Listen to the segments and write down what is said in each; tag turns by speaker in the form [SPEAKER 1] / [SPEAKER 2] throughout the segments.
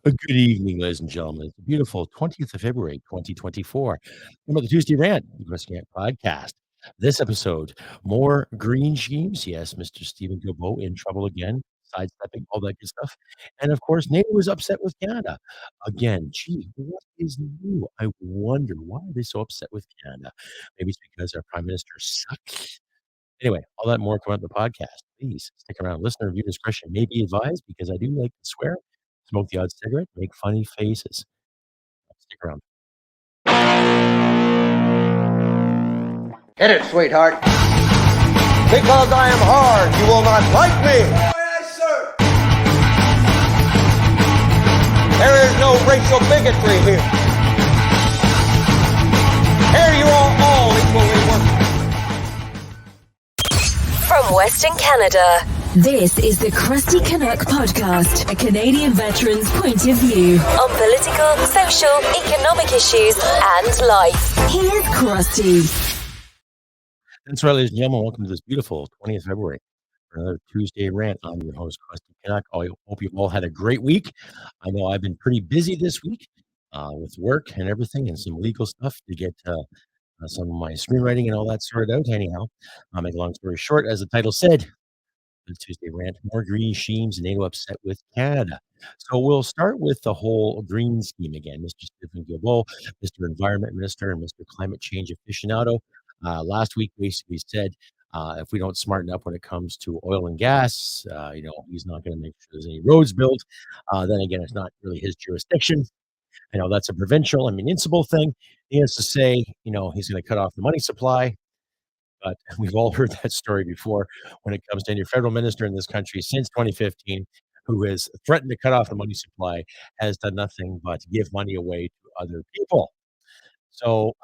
[SPEAKER 1] Good evening, ladies and gentlemen. It's a beautiful 20th of February, 2024. About the Tuesday Rant, the Crusty podcast. This episode, more green schemes. Yes, Mr. Stephen Gilbo in trouble again, sidestepping, all that good stuff. And of course, NATO was upset with Canada. Again, gee, what is new? I wonder, why are they so upset with Canada? Maybe it's because our prime minister sucks. Anyway, all that more come out in the podcast. Please stick around. Listener review discretion may be advised because I do like to swear, smoke the odd cigarette, make funny faces. Stick around.
[SPEAKER 2] Hit it, sweetheart. Because I am hard, you will not like me.
[SPEAKER 3] Yes, sir.
[SPEAKER 2] There is no racial bigotry here. Here you are all equally worthless.
[SPEAKER 4] From Western Canada, this is the Crusty Canuck podcast, a Canadian veteran's point of view on political, social, economic issues and life. Here's Crusty.
[SPEAKER 1] That's right, ladies and gentlemen. Welcome to this beautiful 20th of February for another Tuesday rant. I'm your host, Crusty Canuck. I hope you all had a great week. I know I've been pretty busy this week with work and everything and some legal stuff to get some of my screenwriting and all that sorted out. Anyhow, I'll make a long story short, as the title said, the Tuesday rant, more green schemes, NATO upset with Canada. So we'll start with the whole green scheme again. Mr. Stephen Guilbeault, Mr. Environment Minister, and Mr. Climate Change Aficionado. Last week basically said if we don't smarten up when it comes to oil and gas, he's not going to make sure there's any roads built. Then again, it's not really his jurisdiction. I know that's a provincial and municipal thing. He has to say, he's going to cut off the money supply. But we've all heard that story before when it comes to any federal minister in this country since 2015 who has threatened to cut off the money supply has done nothing but give money away to other people. So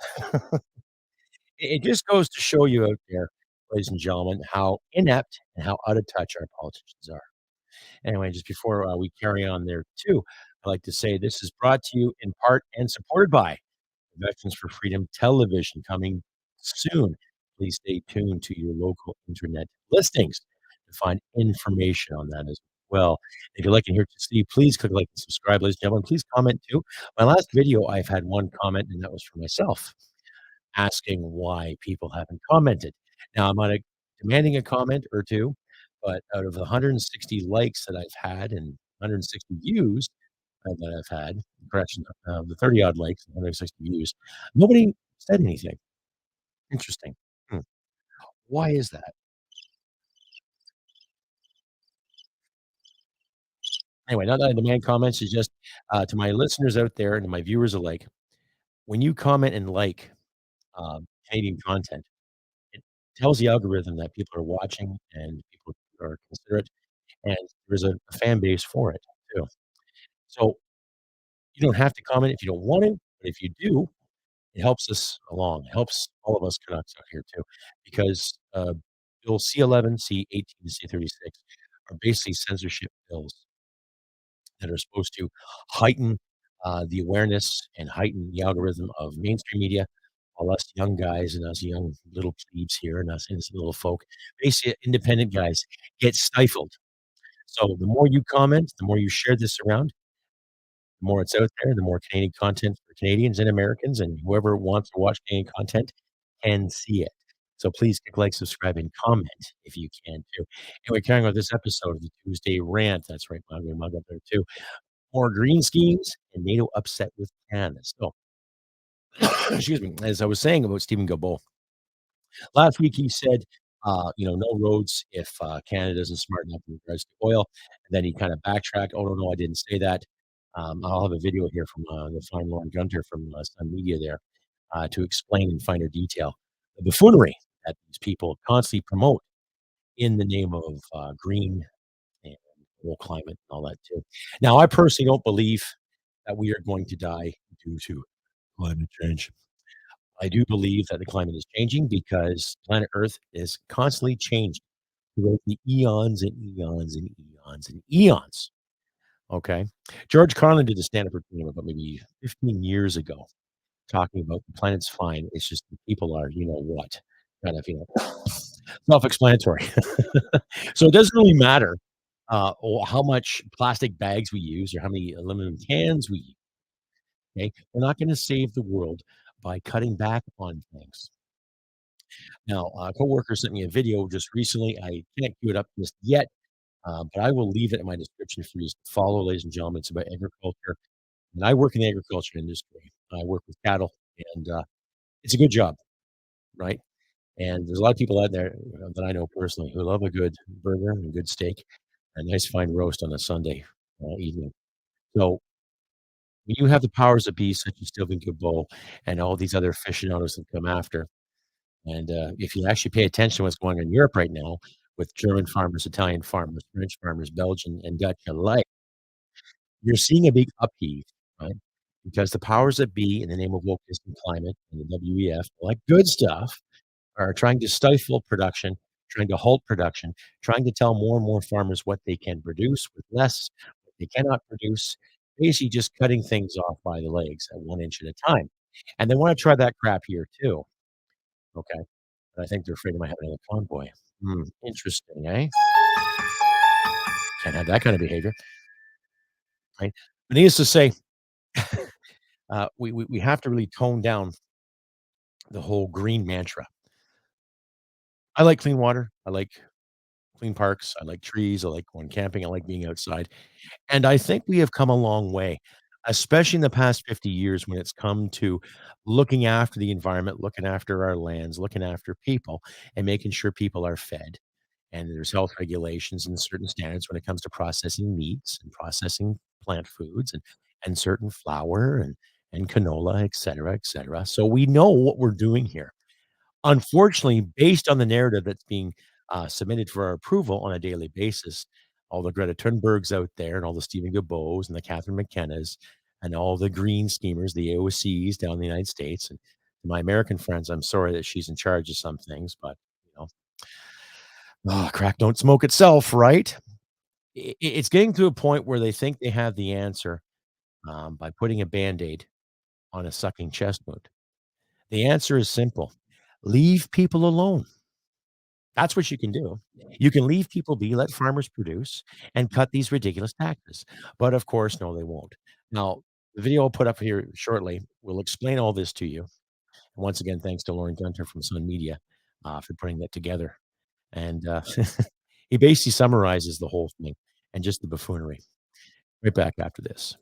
[SPEAKER 1] it just goes to show you out there, ladies and gentlemen, how inept and how out of touch our politicians are. Anyway, just before we carry on there too, I'd like to say this is brought to you in part and supported by Veterans for Freedom Television, coming soon. Please stay tuned to your local internet listings to find information on that as well. If you're liking here to see, please click like and subscribe, ladies and gentlemen. Please comment too. My last video, I've had one comment, and that was for myself, asking why people haven't commented. Now, I'm not demanding a comment or two, but out of the 160 likes that I've had and 160 views that I've had, correction, the 30 odd likes and 160 views, nobody said anything. Interesting. Why is that? Anyway, not that I demand comments, it's just to my listeners out there and to my viewers alike, when you comment and like Canadian content, it tells the algorithm that people are watching and people are considerate, and there's a fan base for it too. So you don't have to comment if you don't want to, but if you do, it helps us along. It helps all of us Canucks out here too, because Bill C-11, C-18, C-36 are basically censorship bills that are supposed to heighten the awareness and heighten the algorithm of mainstream media, while us young guys and us young little plebes here and us innocent little folk, basically independent guys, get stifled. So the more you comment, the more you share this around, the more it's out there, the more Canadian content for Canadians and Americans and whoever wants to watch Canadian content can see it. So please click like, subscribe, and comment if you can too. Anyway, carrying on with this episode of the Tuesday Rant. That's right, mug up there too. More green schemes and NATO upset with Canada. So, excuse me, as I was saying about Stephen Guilbeault, last week he said, no roads if Canada doesn't smarten up in regards to oil. And then he kind of backtracked. Oh, no, I didn't say that. I'll have a video here from the fine Lauren Gunter from Sun Media there to explain in finer detail the buffoonery that these people constantly promote in the name of green and world climate and all that too. Now, I personally don't believe that we are going to die due to climate change. I do believe that the climate is changing because planet Earth is constantly changing throughout the eons and eons and eons and eons. Okay. George Carlin did a stand-up routine about maybe 15 years ago, talking about the planet's fine. It's just the people are, what, kind of, self-explanatory. So it doesn't really matter or how much plastic bags we use or how many aluminum cans we use, okay? We're not gonna save the world by cutting back on things. Now, a coworker sent me a video just recently. I can't queue it up just yet, but I will leave it in my description for you to follow, ladies and gentlemen. It's about agriculture, and I work in the agriculture industry. I work with cattle, and, it's a good job, right? And there's a lot of people out there, that I know personally who love a good burger and a good steak, a nice fine roast on a Sunday, evening. So, when you have the powers that be, such as Stephen Guilbeault and all these other aficionados that come after, and, if you actually pay attention to what's going on in Europe right now with German farmers, Italian farmers, French farmers, Belgian and Dutch alike, you're seeing a big upheave, right? Because the powers that be, in the name of wokeness and climate and the WEF, all that good stuff, are trying to stifle production, trying to halt production, trying to tell more and more farmers what they can produce with less, what they cannot produce, basically just cutting things off by the legs at 1 inch at a time. And they wanna try that crap here too, okay? But I think they're afraid they might have another convoy. Hmm, interesting, eh? Can't have that kind of behavior, right? But needless to say, we have to really tone down the whole green mantra. I like clean water, I like clean parks, I like trees, I like going camping, I like being outside, and I think we have come a long way, especially in the past 50 years when it's come to looking after the environment, looking after our lands, looking after people, and making sure people are fed. And there's health regulations and certain standards when it comes to processing meats and processing plant foods and certain flour and canola, et cetera. So we know what we're doing here. Unfortunately, based on the narrative that's being, submitted for our approval on a daily basis, all the Greta Thunbergs out there and all the Stephen Guilbeaults and the Catherine McKennas and all the green schemers, the AOCs down in the United States, and to my American friends, I'm sorry that she's in charge of some things, but, you know, crack don't smoke itself, right? It's getting to a point where they think they have the answer, by putting a Band-Aid on a sucking chest wound. The answer is simple: leave people alone. That's what you can do. You can leave people be, let farmers produce, and cut these ridiculous taxes. But of course, no, they won't. Now, the video I'll put up here shortly will explain all this to you. And once again, thanks to Lauren Gunter from Sun Media for putting that together. And he basically summarizes the whole thing and just the buffoonery. Right back after this.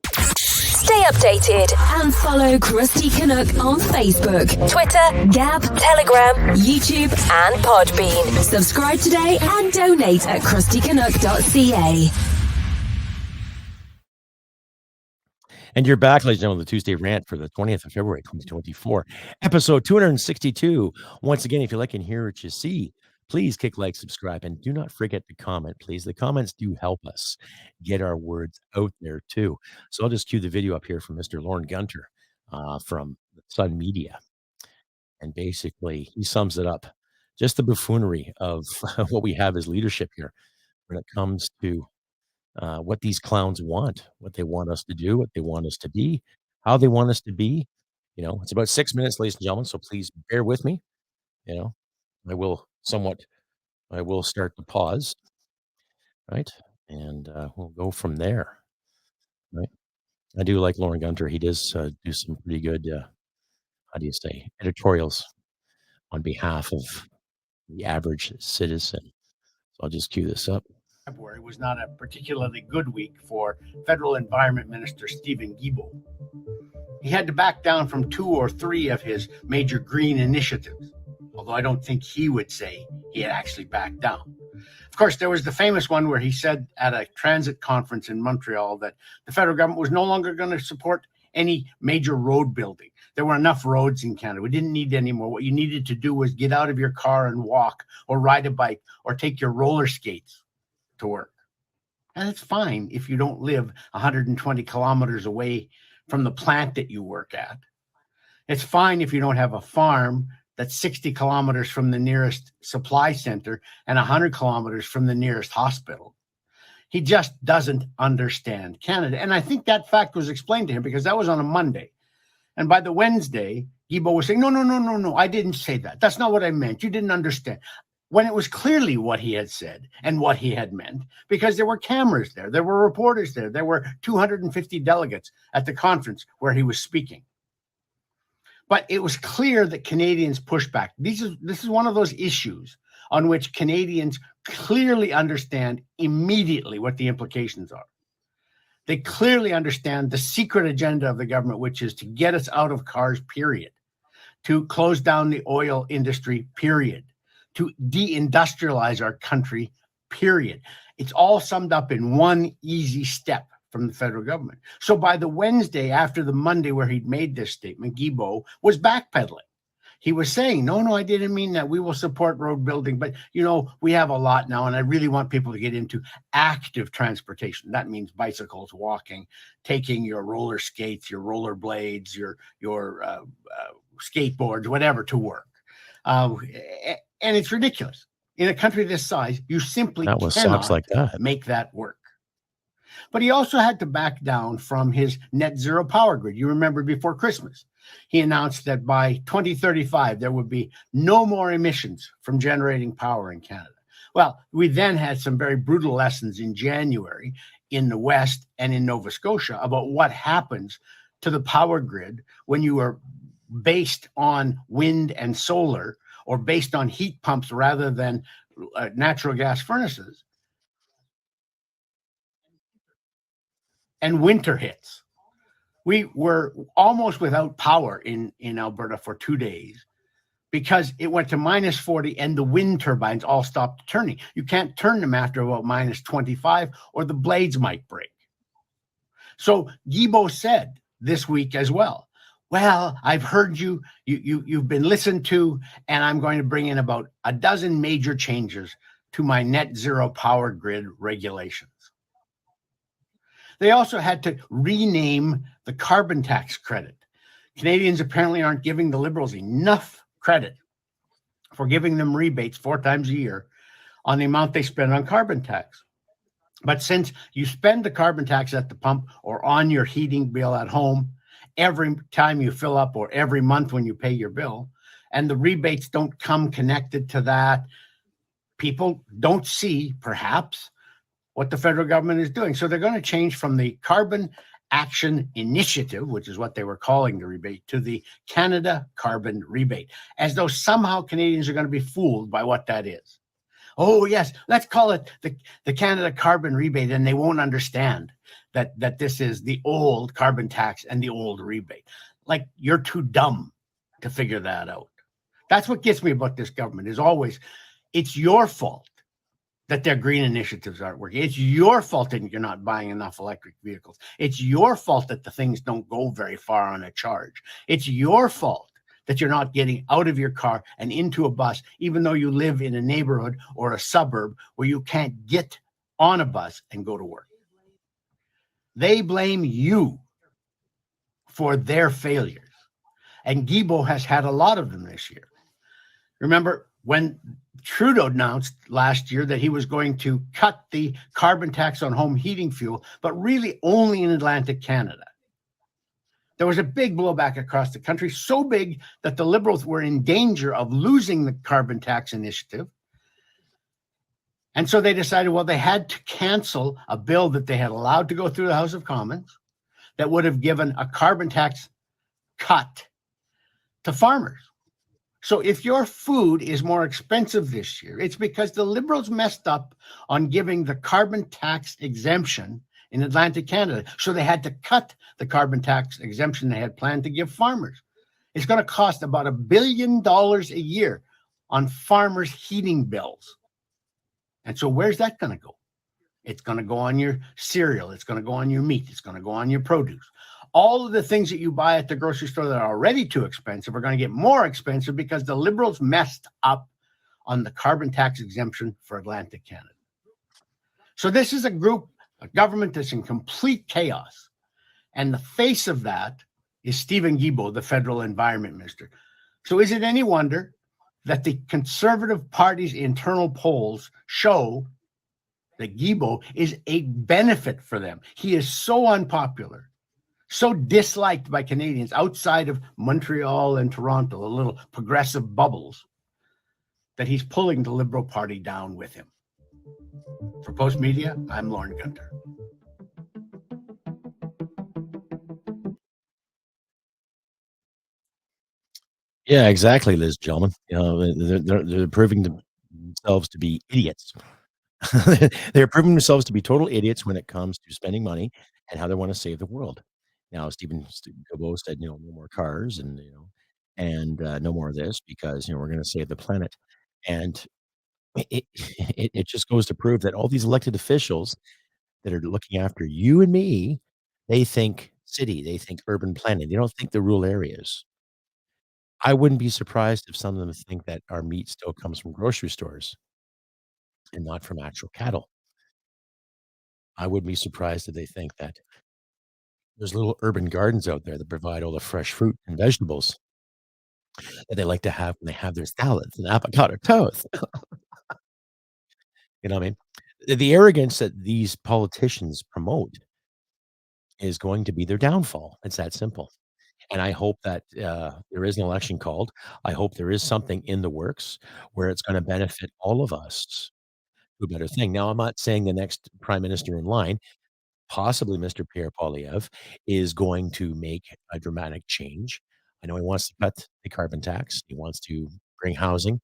[SPEAKER 4] Stay updated and follow Crusty Canuck on Facebook, Twitter, Gab, Telegram, YouTube, and Podbean. Subscribe today and donate at crustycanuck.ca.
[SPEAKER 1] And you're back, ladies and gentlemen, the Tuesday Rant for the 20th of February, 2024, episode 262. Once again, if you like and hear what you see, please click like, subscribe, and do not forget to comment, please. The comments do help us get our words out there, too. So I'll just cue the video up here from Mr. Lauren Gunter from Sun Media. And basically, he sums it up. Just the buffoonery of what we have as leadership here when it comes to what these clowns want, what they want us to do, what they want us to be, how they want us to be. You know, it's about 6 minutes, ladies and gentlemen, so please bear with me. You know, I will start to pause, right? And we'll go from there, right? I do like Lauren Gunter. He does do some pretty good, how do you say, editorials on behalf of the average citizen. So I'll just cue this up.
[SPEAKER 3] February was not a particularly good week for Federal Environment Minister Stephen Guilbeault. He had to back down from 2 or 3 of his major green initiatives, although I don't think he would say he had actually backed down. Of course, there was the famous one where he said at a transit conference in Montreal that the federal government was no longer going to support any major road building. There were enough roads in Canada. We didn't need any more. What you needed to do was get out of your car and walk or ride a bike or take your roller skates to work. And it's fine if you don't live 120 kilometers away from the plant that you work at. It's fine if you don't have a farm that's 60 kilometers from the nearest supply center and 100 kilometers from the nearest hospital. He just doesn't understand Canada. And I think that fact was explained to him because that was on a Monday. And by the Wednesday, Guilbeault was saying, no, I didn't say that. That's not what I meant. You didn't understand. when it was clearly what he had said and what he had meant, because there were cameras there, there were reporters there, there were 250 delegates at the conference where he was speaking. But it was clear that Canadians pushed back. This is one of those issues on which Canadians clearly understand immediately what the implications are. They clearly understand the secret agenda of the government, which is to get us out of cars, period, to close down the oil industry, period, to deindustrialize our country, period. It's all summed up in one easy step from the federal government. So by the Wednesday after the Monday where he'd made this statement, Guilbeault was backpedaling. He was saying, no, I didn't mean that. We will support road building, but, we have a lot now, and I really want people to get into active transportation. That means bicycles, walking, taking your roller skates, your roller blades, your skateboards, whatever, to work. And it's ridiculous. In a country this size, you simply cannot make that work. But he also had to back down from his net zero power grid. You remember before Christmas, he announced that by 2035, there would be no more emissions from generating power in Canada. Well, we then had some very brutal lessons in January in the West and in Nova Scotia about what happens to the power grid when you are based on wind and solar, or based on heat pumps rather than natural gas furnaces. And winter hits. We were almost without power in Alberta for 2 days because it went to minus 40 and the wind turbines all stopped turning. You can't turn them after about minus 25 or the blades might break. So Guilbeault said this week as well, I've heard you've been listened to, and I'm going to bring in about a dozen major changes to my net zero power grid regulations. They also had to rename the carbon tax credit. Canadians apparently aren't giving the Liberals enough credit for giving them rebates 4 times a year on the amount they spend on carbon tax. But since you spend the carbon tax at the pump or on your heating bill at home every time you fill up or every month when you pay your bill, and the rebates don't come connected to that, people don't see, perhaps, what the federal government is doing. So they're going to change from the Carbon Action Initiative, which is what they were calling the rebate, to the Canada Carbon Rebate, as though somehow Canadians are going to be fooled by what that is. Oh, yes, let's call it the Canada Carbon Rebate, and they won't understand that this is the old carbon tax and the old rebate. Like, you're too dumb to figure that out. That's what gets me about this government, is always, it's your fault that their green initiatives aren't working. It's your fault that you're not buying enough electric vehicles. It's your fault that the things don't go very far on a charge. It's your fault that you're not getting out of your car and into a bus, even though you live in a neighborhood or a suburb where you can't get on a bus and go to work. They blame you for their failures. And Guilbeault has had a lot of them this year. Remember when Trudeau announced last year that he was going to cut the carbon tax on home heating fuel, but really only in Atlantic Canada. There was a big blowback across the country, so big that the Liberals were in danger of losing the carbon tax initiative. And so they decided, they had to cancel a bill that they had allowed to go through the House of Commons that would have given a carbon tax cut to farmers. So if your food is more expensive this year, it's because the Liberals messed up on giving the carbon tax exemption in Atlantic Canada. So they had to cut the carbon tax exemption they had planned to give farmers. It's going to cost about $1 billion a year on farmers' heating bills. And so where's that going to go? It's going to go on your cereal. It's going to go on your meat. It's going to go on your produce. All of the things that you buy at the grocery store that are already too expensive are going to get more expensive because the Liberals messed up on the carbon tax exemption for Atlantic Canada. So this is a government that's in complete chaos. And the face of that is Steven Guilbeault, the federal environment minister. So is it any wonder that the Conservative Party's internal polls show that Guilbeault is a benefit for them? He is so unpopular, so disliked by Canadians outside of Montreal and Toronto, the little progressive bubbles, that he's pulling the Liberal Party down with him. For Post Media, I'm Lorne Gunter.
[SPEAKER 1] Yeah, exactly, ladies and gentlemen. They're proving themselves to be idiots. They're proving themselves to be total idiots when it comes to spending money and how they wanna save the world. Now, Stephen Guilbeault said, "No more cars and no more of this because, we're gonna save the planet." And it it just goes to prove that all these elected officials that are looking after you and me, they think city, they think urban planning, they don't think the rural areas. I wouldn't be surprised if some of them think that our meat still comes from grocery stores and not from actual cattle. I wouldn't be surprised if they think that there's little urban gardens out there that provide all the fresh fruit and vegetables that they like to have when they have their salads and avocado toast. You know what I mean? The arrogance that these politicians promote is going to be their downfall. It's that simple. And I hope that, there is an election called. I hope there is something in the works where it's gonna benefit all of us to a better thing. Now, I'm not saying the next prime minister in line, possibly Mr. Pierre Poilievre, is going to make a dramatic change. I know he wants to cut the carbon tax. He wants to bring housing,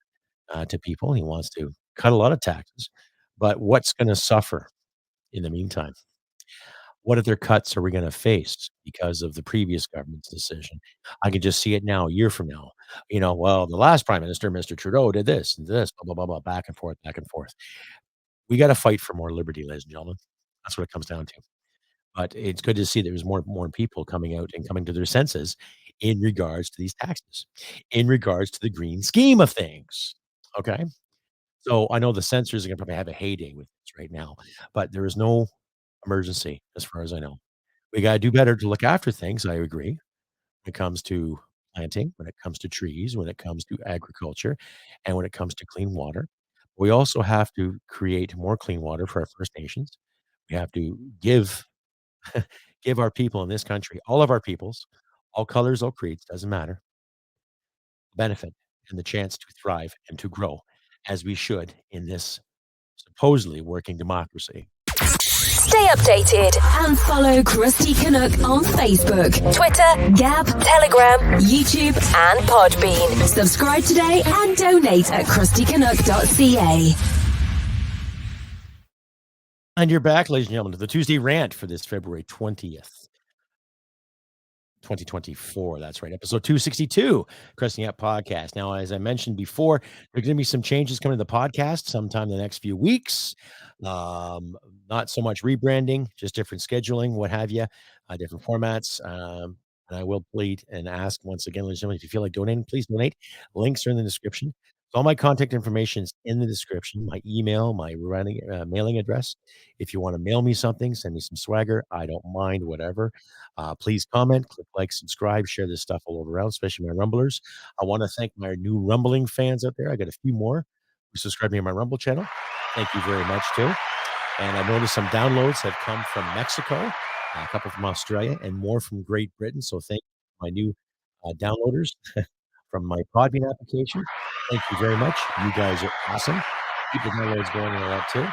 [SPEAKER 1] to people. He wants to cut a lot of taxes. But what's gonna suffer in the meantime? What other cuts are we gonna face because of the previous government's decision? I can just see it now, a year from now. "Well, the last prime minister, Mr. Trudeau, did this and this, blah, blah, blah, blah," back and forth, back and forth. We gotta fight for more liberty, ladies and gentlemen. That's what it comes down to. But it's good to see there's more people coming out and coming to their senses in regards to these taxes, in regards to the green scheme of things, okay? So, I know the censors are gonna probably have a heyday with this right now, but there is no emergency as far as I know. We gotta do better to look after things, I agree, when it comes to planting, when it comes to trees, when it comes to agriculture, and when it comes to clean water. We also have to create more clean water for our First Nations. We have to give give our people in this country, all of our peoples, all colors, all creeds, doesn't matter, benefit and the chance to thrive and to grow as we should in this supposedly working democracy.
[SPEAKER 4] Stay updated and follow Crusty Canuck on Facebook, Twitter, Gab, Telegram, YouTube, and Podbean. Subscribe today and donate at crustycanuck.ca.
[SPEAKER 1] And you're back, ladies and gentlemen, to the Tuesday Rant for this February 20th, 2024. That's right, episode 262, Crusty Up Podcast. Now, as I mentioned before, there's going to be some changes coming to the podcast sometime in the next few weeks. Not so much rebranding, just different scheduling, what have you, different formats. And I will plead and ask once again, ladies and gentlemen, if you feel like donating, please donate. Links are in the description. So all my contact information is in the description, my email, my mailing address. If you want to mail me something, send me some swagger. I don't mind, whatever. Please comment, click like, subscribe, share this stuff all over around, especially my Rumblers. I want to thank my new Rumbling fans out there. I got a few more who subscribe to me on my Rumble channel. Thank you very much, too. And I've noticed some downloads have come from Mexico, a couple from Australia, and more from Great Britain. So thank you to my new downloaders from my Podbean application. Thank you very much. You guys are awesome. Keep the downloads going and all that too.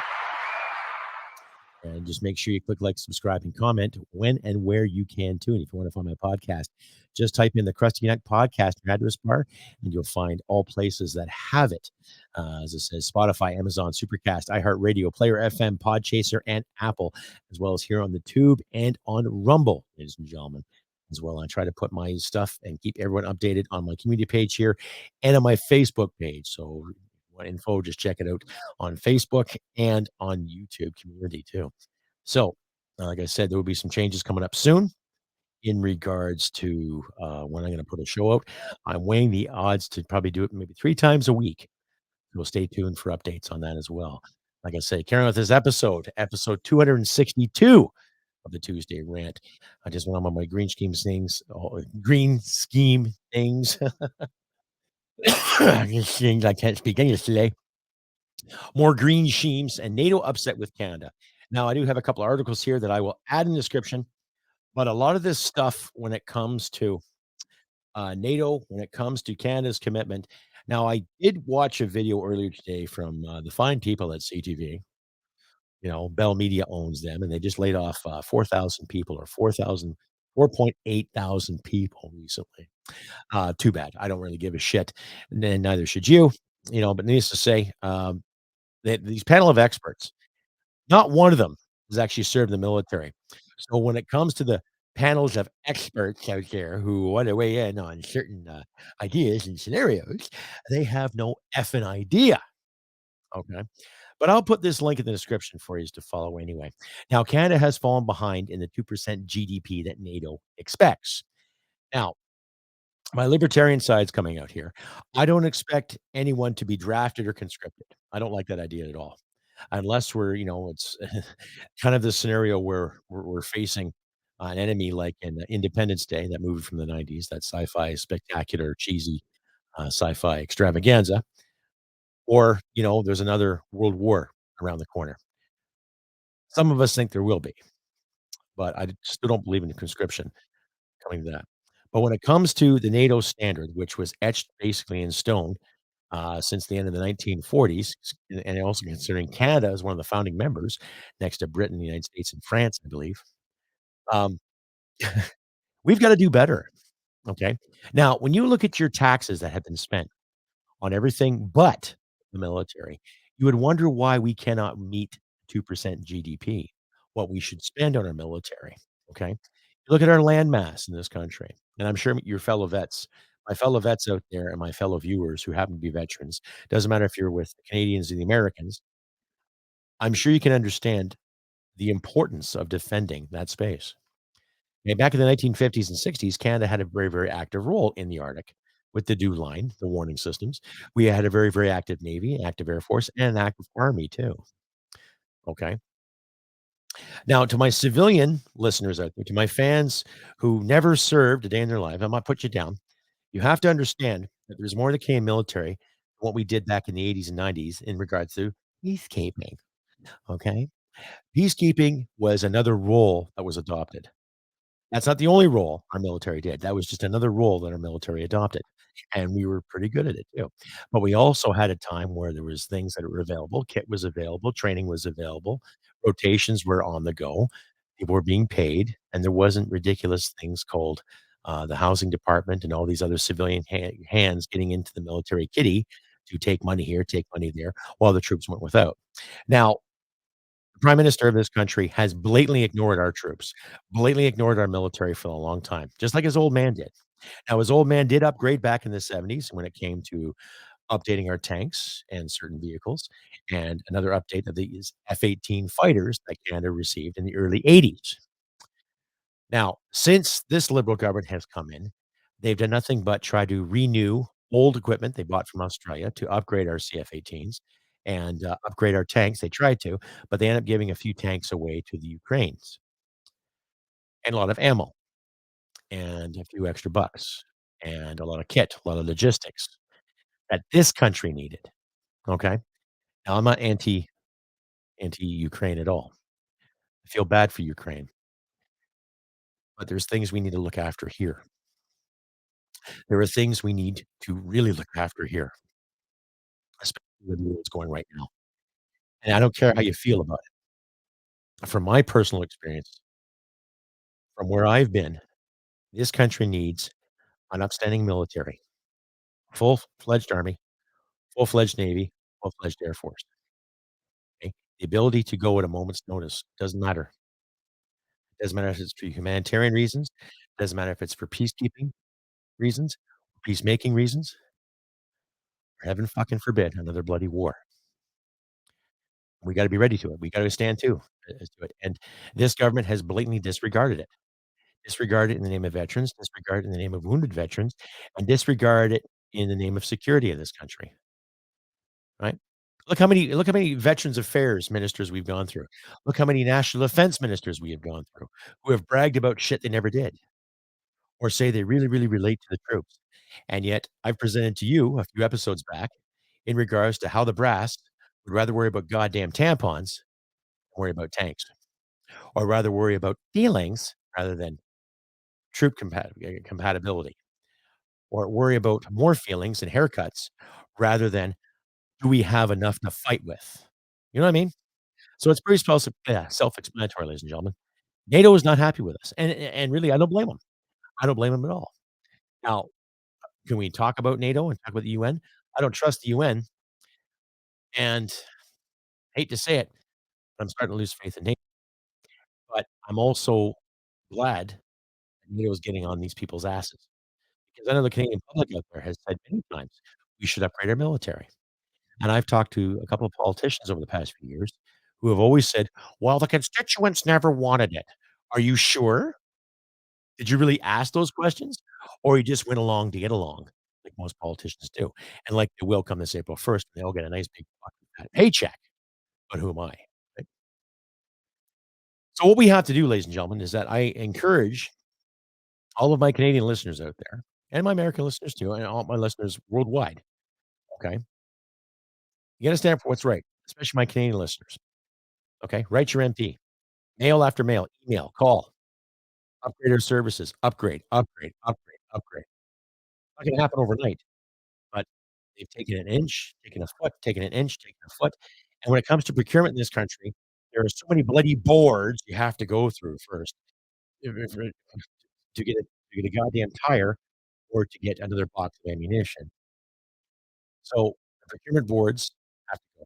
[SPEAKER 1] And just make sure you click like, subscribe, and comment when and where you can too. And if you want to find my podcast, just type in the Crusty Canuck podcast address bar, and you'll find all places that have it. As it says, Spotify, Amazon, Supercast, iHeartRadio, Player FM, Podchaser, and Apple, as well as here on the Tube and on Rumble, ladies and gentlemen. As well, I try to put my stuff and keep everyone updated on my community page here and on my Facebook page. So want info, just check it out on Facebook and on YouTube community too. So, like I said, there will be some changes coming up soon in regards to when I'm going to put a show out. I'm weighing the odds to probably do it maybe 3 times a week. So stay tuned for updates on that as well. Like I say, carrying on with this episode 262 of the Tuesday Rant. I just went on my green scheme things. I can't speak English today. More green schemes and NATO upset with Canada. Now, I do have a couple of articles here that I will add in the description, but a lot of this stuff when it comes to NATO, when it comes to Canada's commitment, Now, I did watch a video earlier today from, the fine people at CTV. Bell Media owns them, and they just laid off, 4,000 people or 4.8 thousand people recently. Too bad. I don't really give a shit, and then neither should you, but needless to say, these panel of experts, not one of them has actually served in the military. So when it comes to the panels of experts out there who want to weigh in on certain, ideas and scenarios, they have no effing idea, okay? But I'll put this link in the description for you to follow anyway. Now, Canada has fallen behind in the 2% GDP that NATO expects. Now, my libertarian side's coming out here. I don't expect anyone to be drafted or conscripted. I don't like that idea at all. Unless it's kind of the scenario where we're facing an enemy like in Independence Day, that movie from the 90s, that sci-fi spectacular, cheesy sci-fi extravaganza, or, there's another world war around the corner. Some of us think there will be, but I still don't believe in conscription coming to that. But when it comes to the NATO standard, which was etched basically in stone since the end of the 1940s, and also considering Canada as one of the founding members, next to Britain, the United States, and France, I believe, um, we've got to do better. Okay. Now, when you look at your taxes that have been spent on everything but the military, you would wonder why we cannot meet 2% GDP, what we should spend on our military. Okay. Look at our land mass in this country, and I'm sure your fellow vets, my fellow vets out there, and my fellow viewers who happen to be veterans, doesn't matter if you're with the Canadians or the Americans, I'm sure you can understand the importance of defending that space. Back in the 1950s and 60s, Canada had a very, very active role in the Arctic with the DEW line, the warning systems. We had a very, very active Navy, active Air Force, and an active Army too. Okay. Now, to my civilian listeners out there, to my fans who never served a day in their life, I'm not put you down. You have to understand that there's more to the Canadian military than what we did back in the 80s and 90s in regards to peacekeeping. Okay. Peacekeeping was another role that was adopted. That's not the only role our military did. That was just another role that our military adopted, and we were pretty good at it too. But we also had a time where there was things that were available, kit was available, training was available, rotations were on the go, people were being paid, and there wasn't ridiculous things called, the housing department and all these other civilian hands getting into the military kitty to take money here, take money there, while the troops went without. Now, the prime minister of this country has blatantly ignored our troops, blatantly ignored our military for a long time, just like his old man did. Now, his old man did upgrade back in the 70s when it came to updating our tanks and certain vehicles, and another update of these F-18 fighters that Canada received in the early '80s. Now, since this Liberal government has come in, they've done nothing but try to renew old equipment they bought from Australia to upgrade our CF-18s and, upgrade our tanks. They tried to, but they end up giving a few tanks away to the Ukraines and a lot of ammo and a few extra bucks and a lot of kit, a lot of logistics that this country needed, okay? Now, I'm not anti-Ukraine at all. I feel bad for Ukraine, but there's things we need to look after here. There are things we need to really look after here, especially with the way it's going right now, and I don't care how you feel about it. From my personal experience, from where I've been, this country needs an upstanding military, full-fledged army, full-fledged navy, full-fledged Air Force, okay? The ability to go at a moment's notice, doesn't matter. Doesn't matter if it's for humanitarian reasons, doesn't matter if it's for peacekeeping reasons, peacemaking reasons, or heaven fucking forbid, another bloody war. We gotta be ready to it. We gotta stand to to it, and this government has blatantly disregarded it. Disregard it in the name of veterans, disregard it in the name of wounded veterans, and disregard it in the name of security of this country, right? Look how many Veterans Affairs ministers we've gone through. Look how many national defense ministers we have gone through who have bragged about shit they never did or say they really, really relate to the troops. And yet I've presented to you a few episodes back in regards to how the brass would rather worry about goddamn tampons than worry about tanks, or rather worry about feelings rather than troop compatibility. or worry about more feelings and haircuts rather than do we have enough to fight with? You know what I mean? So it's pretty self-explanatory, ladies and gentlemen. NATO is not happy with us, and really, I don't blame them. I don't blame them at all. Now, can we talk about NATO and talk about the UN? I don't trust the UN, and I hate to say it, but I'm starting to lose faith in NATO. But I'm also glad that NATO is getting on these people's asses because I know the Canadian public out there has said many times we should upgrade our military. And I've talked to a couple of politicians over the past few years who have always said, "Well, the constituents never wanted it." Are you sure? Did you really ask those questions? Or you just went along to get along, like most politicians do? And like they will come this April 1st, and they'll get a nice big fucking fat paycheck. But who am I? Right? So what we have to do, ladies and gentlemen, is that I encourage all of my Canadian listeners out there, and my American listeners too, and all my listeners worldwide, okay? You gotta stand for what's right, especially my Canadian listeners, okay? Write your MP. Mail after mail, email, call, upgrade our services, upgrade, upgrade, upgrade, upgrade. Not gonna happen overnight, but they've taken an inch, taken a foot, taken an inch, taken a foot, and when it comes to procurement in this country, there are so many bloody boards you have to go through first if to get a goddamn tire or to get another box of ammunition. So, the procurement boards have to go.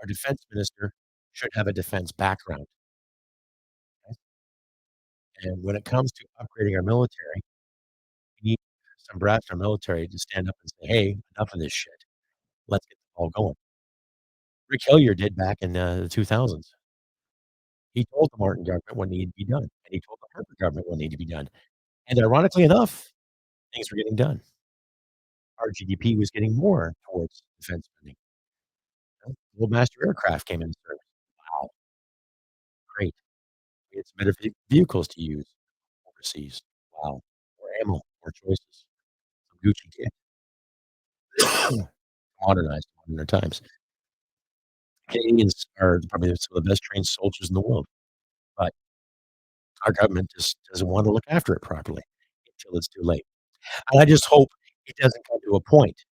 [SPEAKER 1] Our defense minister should have a defense background, okay? And when it comes to upgrading our military, we need some brass in our military to stand up and say, "Hey, enough of this shit. Let's get the ball going." Rick Hillier did back in, the 2000s. He told the Martin government what needed to be done, and he told the Harper government what needed to be done, and ironically enough, things were getting done. Our GDP was getting more towards defense spending, you know? Little Master aircraft came into service. Wow, great. We had some better vehicles to use overseas. Wow, more ammo, more choices, some Gucci kit. Modernized, modern times. Canadians are probably some of the best trained soldiers in the world, but our government just doesn't want to look after it properly until it's too late. And I just hope it doesn't come to a point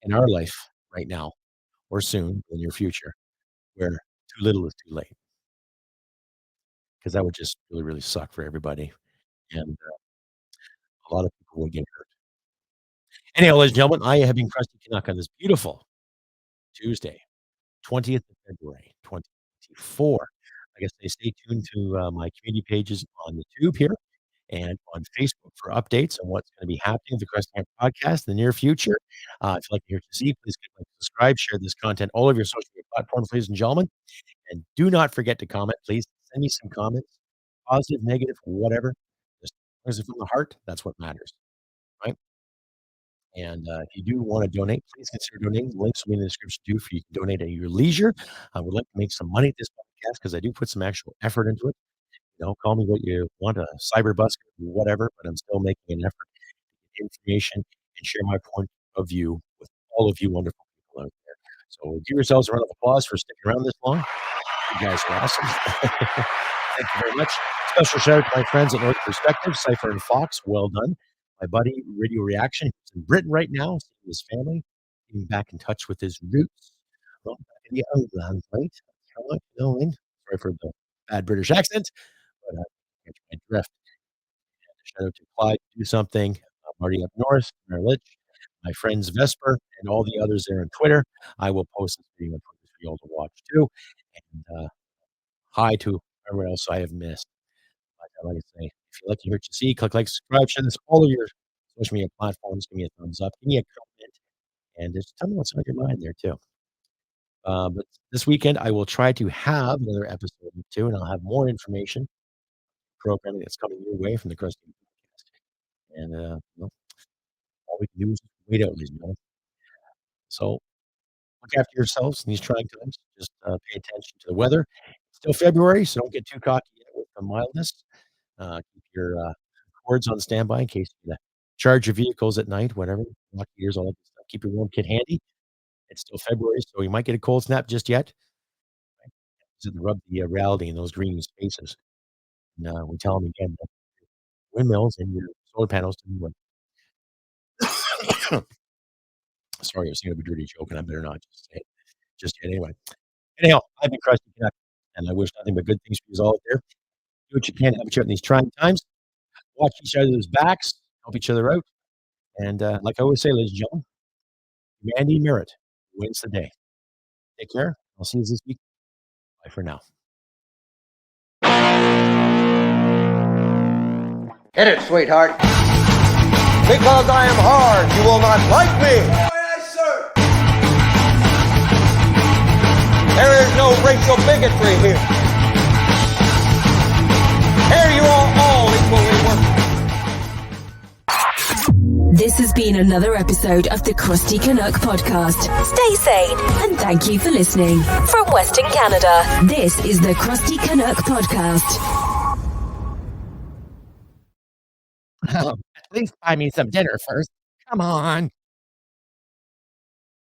[SPEAKER 1] in our life right now or soon in the near future where too little is too late, because that would just really, really suck for everybody, and, a lot of people would get hurt. Anyhow, ladies and gentlemen, I have been Crusty Canuck on this beautiful Tuesday, 20th of February, 2024. Like I say, stay tuned to, my community pages on the Tube here and on Facebook for updates on what's gonna be happening with the Crusty Canuck podcast in the near future. If you'd like to hear to see, please click like, subscribe, share this content all over your social media platforms, ladies and gentlemen. And do not forget to comment, please. Send me some comments, positive, negative, whatever. Just as long as it's from the heart, that's what matters, right? And if you do want to donate, please consider donating. The links will be in the description too, for you can donate at your leisure. I would like to make some money at this podcast because I do put some actual effort into it. You know, call me what you want, a cyber busker, whatever, but I'm still making an effort to get information and share my point of view with all of you wonderful people out there. So give yourselves a round of applause for sticking around this long. You guys are awesome. Thank you very much. Special shout out to my friends at North Perspective, Cypher and Fox. Well done. My buddy, Radioreaction, who's in Britain right now, seeing his family, getting back in touch with his roots. Well, back in the old land, right? How much knowing? Sorry for the bad British accent, but catch my drift. Shout out to Clyde, Do Something, Marty up north, Merrill Lynch, my friends Vesper, and all the others there on Twitter. I will post this video for you all to watch too. And hi to everyone else I have missed. Like I say, if you like to hear what you see, click like, subscribe, share this all of your social media platforms. Give me a thumbs up, give me a comment, and just tell me what's on your mind there too. But this weekend, I will try to have another episode or two, and I'll have more information, programming that's coming your way from the Crusty podcast. And well, all we can do is wait out, ladies and gentlemen. So look after yourselves in these trying times. Just pay attention to the weather. It's still February, so don't get too cocky yet with the mildness. Keep your cords on standby in case you charge your vehicles at night, whatever. Lock your ears, all that good stuff. Keep your warm kit handy. It's still February, so you might get a cold snap just yet. Right? Just rub the reality in those green spaces. And we tell them again that windmills and your solar panels didn't work. Sorry, I was thinking of a dirty joke, and I better not just say it just yet anyway. Anyhow, I've been Crusty Canuck, and I wish nothing but good things for you all out there. Do what you can to help each other in these trying times. Watch each other's backs, help each other out. And like I always say, ladies and gentlemen, humanity merit wins the day. Take care. I'll see you this week. Bye for now.
[SPEAKER 2] Hit it, sweetheart. Because I am hard, you will not like me. Yes, sir. There is no racial bigotry here. Here you are all equally worthless.
[SPEAKER 4] This has been another episode of the Crusty Canuck podcast. Stay sane and thank you for listening. From Western Canada, this is the Crusty Canuck podcast.
[SPEAKER 1] At least buy me some dinner first. Come on.